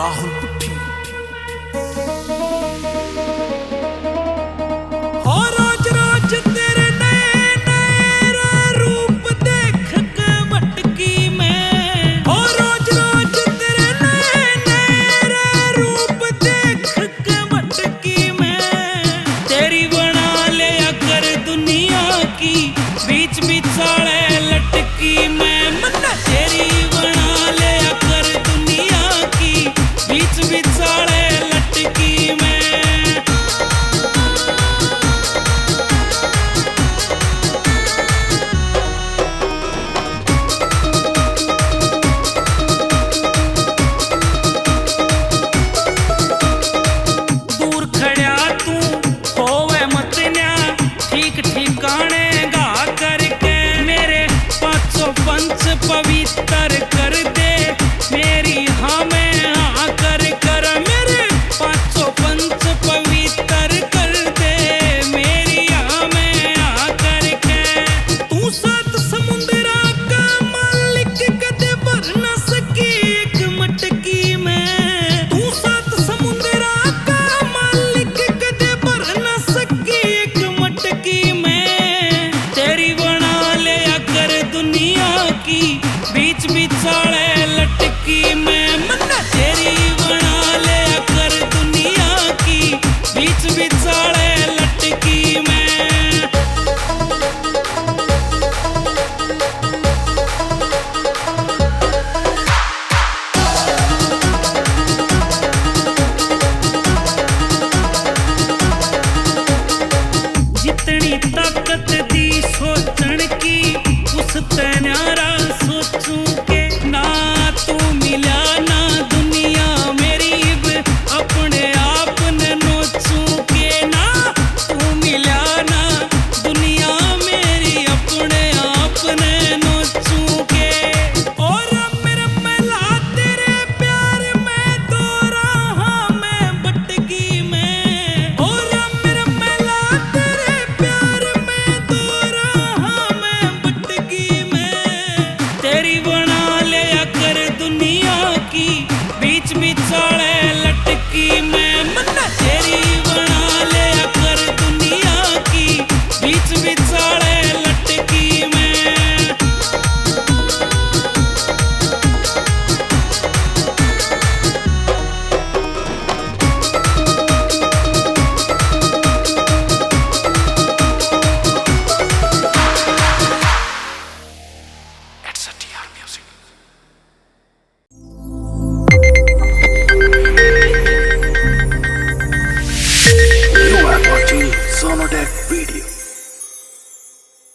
Rahul putty. रोज रोज तेरे नए नए रूप देख के भटकी मैं। रोज रोज तेरे नए नए रूप देख के भटकी मैं। तेरी बना लिया कर दुनिया की बीच बिचाले लटकी मैं। मन्ना तेरी बना लिया कर दुनिया की बीच बिचाले लटकी मैं। पवित्र कर दे मेरी हाँ में हाँ कर कर। मेरे पांचों पंच पवित्र कर दे मेरी हाँ में हाँ कर के। तू सात समुद्रा का मालिक कदे भर न सकी एक मटकी में। तू सात समुद्रा का मालिक कदे भर न सकी एक मटकी में। तेरी बना लिया कर दुनिया की बीच बिचाले